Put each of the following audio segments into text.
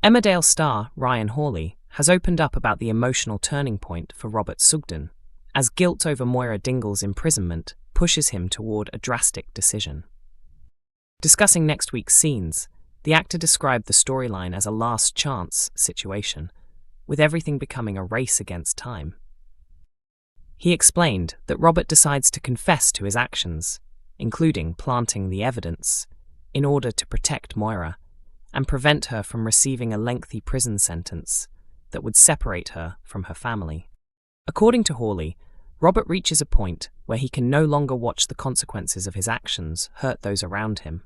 Emmerdale star Ryan Hawley has opened up about the emotional turning point for Robert Sugden, as guilt over Moira Dingle's imprisonment pushes him toward a drastic decision. Discussing next week's scenes, the actor described the storyline as a last chance situation, with everything becoming a race against time. He explained that Robert decides to confess to his actions, including planting the evidence, in order to protect Moira and prevent her from receiving a lengthy prison sentence that would separate her from her family. According to Hawley, Robert reaches a point where he can no longer watch the consequences of his actions hurt those around him.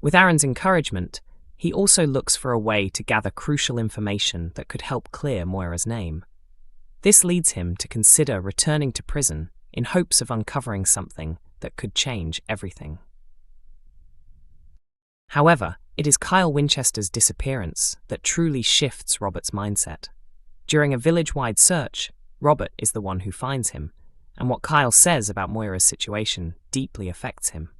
With Aaron's encouragement, he also looks for a way to gather crucial information that could help clear Moira's name. This leads him to consider returning to prison in hopes of uncovering something that could change everything. However, it is Kyle Winchester's disappearance that truly shifts Robert's mindset. During a village-wide search, Robert is the one who finds him, and what Kyle says about Moira's situation deeply affects him.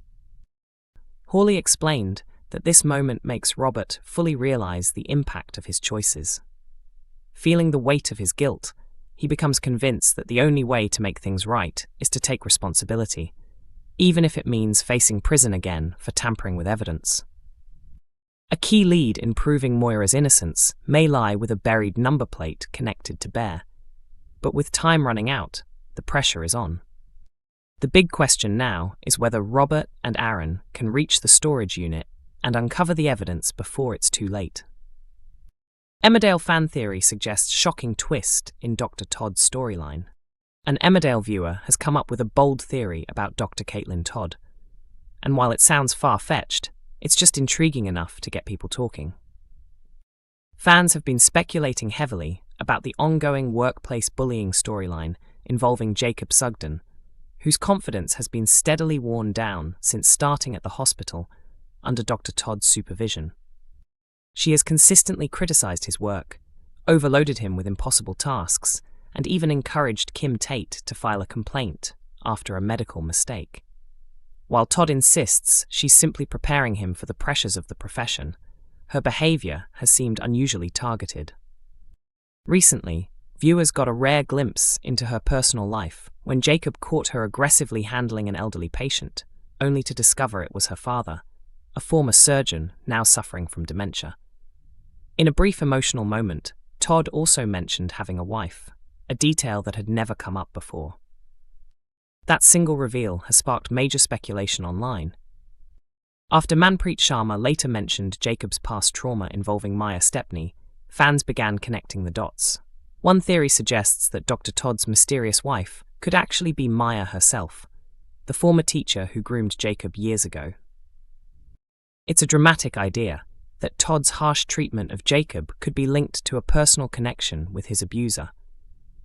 Hawley explained that this moment makes Robert fully realize the impact of his choices. Feeling the weight of his guilt, he becomes convinced that the only way to make things right is to take responsibility, even if it means facing prison again for tampering with evidence. A key lead in proving Moira's innocence may lie with a buried number plate connected to Bear. But with time running out, the pressure is on. The big question now is whether Robert and Aaron can reach the storage unit and uncover the evidence before it's too late. Emmerdale fan theory suggests shocking twist in Dr. Todd's storyline. An Emmerdale viewer has come up with a bold theory about Dr. Caitlin Todd, and while it sounds far-fetched, it's just intriguing enough to get people talking. Fans have been speculating heavily about the ongoing workplace bullying storyline involving Jacob Sugden, whose confidence has been steadily worn down since starting at the hospital under Dr. Todd's supervision. She has consistently criticized his work, overloaded him with impossible tasks, and even encouraged Kim Tate to file a complaint after a medical mistake. While Todd insists she's simply preparing him for the pressures of the profession, her behavior has seemed unusually targeted. Recently, viewers got a rare glimpse into her personal life when Jacob caught her aggressively handling an elderly patient, only to discover it was her father, a former surgeon now suffering from dementia. In a brief emotional moment, Todd also mentioned having a wife, a detail that had never come up before. That single reveal has sparked major speculation online. After Manpreet Sharma later mentioned Jacob's past trauma involving Maya Stepney, fans began connecting the dots. One theory suggests that Dr. Todd's mysterious wife could actually be Maya herself, the former teacher who groomed Jacob years ago. It's a dramatic idea that Todd's harsh treatment of Jacob could be linked to a personal connection with his abuser.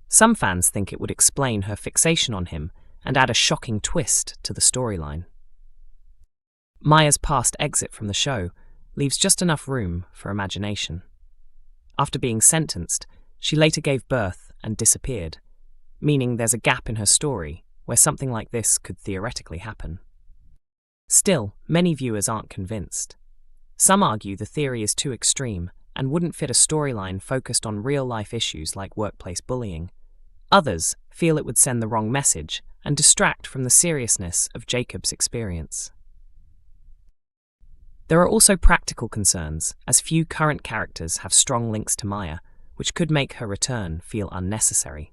Some fans think it would explain her fixation on him and add a shocking twist to the storyline. Maya's past exit from the show leaves just enough room for imagination. After being sentenced, she later gave birth and disappeared, meaning there's a gap in her story where something like this could theoretically happen. Still, many viewers aren't convinced. Some argue the theory is too extreme and wouldn't fit a storyline focused on real-life issues like workplace bullying. Others feel it would send the wrong message and distract from the seriousness of Jacob's experience. There are also practical concerns, as few current characters have strong links to Maya, which could make her return feel unnecessary.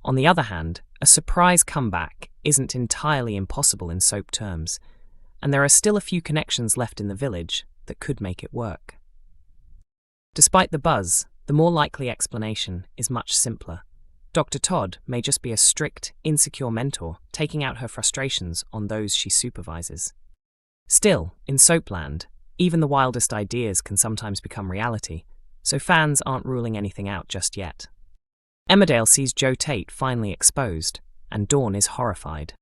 On the other hand, a surprise comeback isn't entirely impossible in soap terms, and there are still a few connections left in the village that could make it work. Despite the buzz, the more likely explanation is much simpler. Dr. Todd may just be a strict, insecure mentor taking out her frustrations on those she supervises. Still, in Soapland, even the wildest ideas can sometimes become reality, so fans aren't ruling anything out just yet. Emmerdale sees Joe Tate finally exposed, and Dawn is horrified.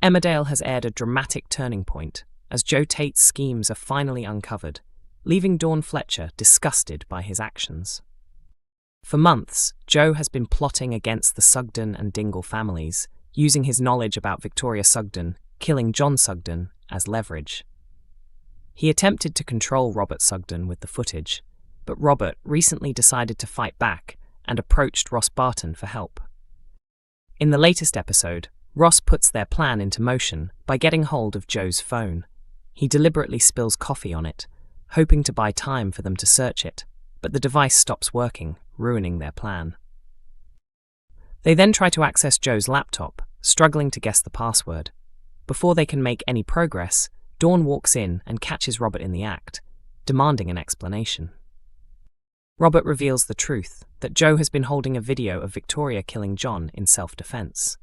Emmerdale has aired a dramatic turning point, as Joe Tate's schemes are finally uncovered, leaving Dawn Fletcher disgusted by his actions. For months, Joe has been plotting against the Sugden and Dingle families, using his knowledge about Victoria Sugden, killing John Sugden, as leverage. He attempted to control Robert Sugden with the footage, but Robert recently decided to fight back and approached Ross Barton for help. In the latest episode, Ross puts their plan into motion by getting hold of Joe's phone. He deliberately spills coffee on it, hoping to buy time for them to search it, but the device stops working, ruining their plan. They then try to access Joe's laptop, struggling to guess the password. Before they can make any progress, Dawn walks in and catches Robert in the act, demanding an explanation. Robert reveals the truth, that Joe has been holding a video of Victoria killing John in self-defense.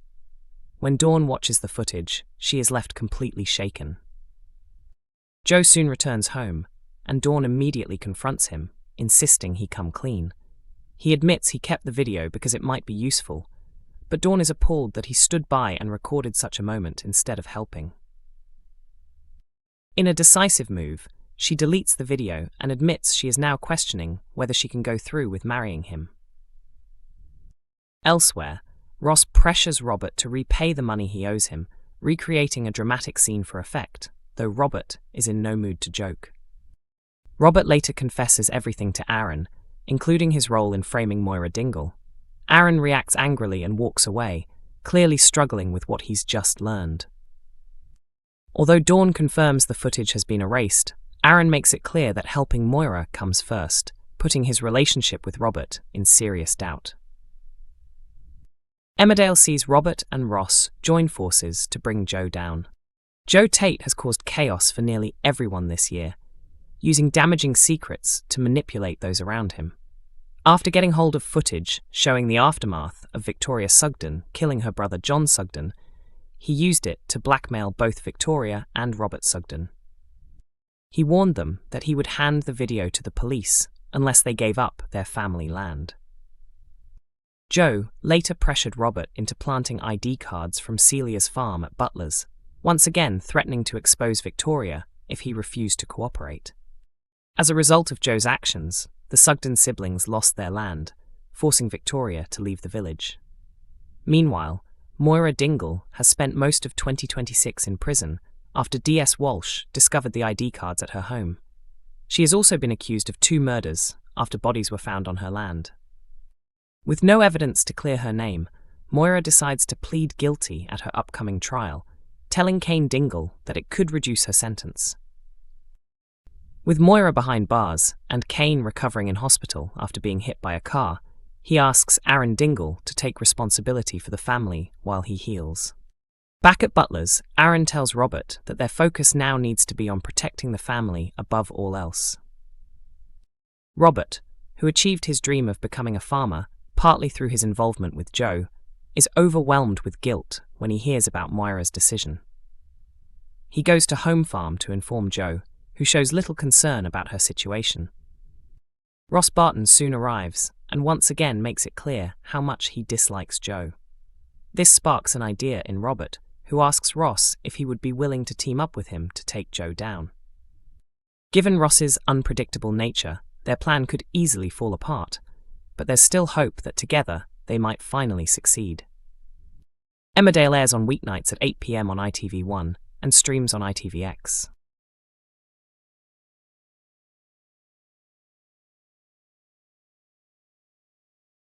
When Dawn watches the footage, she is left completely shaken. Joe soon returns home, and Dawn immediately confronts him, insisting he come clean. He admits he kept the video because it might be useful, but Dawn is appalled that he stood by and recorded such a moment instead of helping. In a decisive move, she deletes the video and admits she is now questioning whether she can go through with marrying him. Elsewhere, Ross pressures Robert to repay the money he owes him, recreating a dramatic scene for effect, though Robert is in no mood to joke. Robert later confesses everything to Aaron, including his role in framing Moira Dingle. Aaron reacts angrily and walks away, clearly struggling with what he's just learned. Although Dawn confirms the footage has been erased, Aaron makes it clear that helping Moira comes first, putting his relationship with Robert in serious doubt. Emmerdale sees Robert and Ross join forces to bring Joe down. Joe Tate has caused chaos for nearly everyone this year, using damaging secrets to manipulate those around him. After getting hold of footage showing the aftermath of Victoria Sugden killing her brother John Sugden, he used it to blackmail both Victoria and Robert Sugden. He warned them that he would hand the video to the police unless they gave up their family land. Joe later pressured Robert into planting ID cards from Celia's farm at Butler's, once again threatening to expose Victoria if he refused to cooperate. As a result of Joe's actions, the Sugden siblings lost their land, forcing Victoria to leave the village. Meanwhile, Moira Dingle has spent most of 2026 in prison after D.S. Walsh discovered the ID cards at her home. She has also been accused of 2 murders after bodies were found on her land. With no evidence to clear her name, Moira decides to plead guilty at her upcoming trial, telling Kane Dingle that it could reduce her sentence. With Moira behind bars and Kane recovering in hospital after being hit by a car, he asks Aaron Dingle to take responsibility for the family while he heals. Back at Butler's, Aaron tells Robert that their focus now needs to be on protecting the family above all else. Robert, who achieved his dream of becoming a farmer, partly through his involvement with Joe, is overwhelmed with guilt when he hears about Moira's decision. He goes to Home Farm to inform Joe, who shows little concern about her situation. Ross Barton soon arrives and once again makes it clear how much he dislikes Joe. This sparks an idea in Robert, who asks Ross if he would be willing to team up with him to take Joe down. Given Ross's unpredictable nature, their plan could easily fall apart, but there's still hope that together they might finally succeed. Emmerdale airs on weeknights at 8 p.m. on ITV1 and streams on ITVX.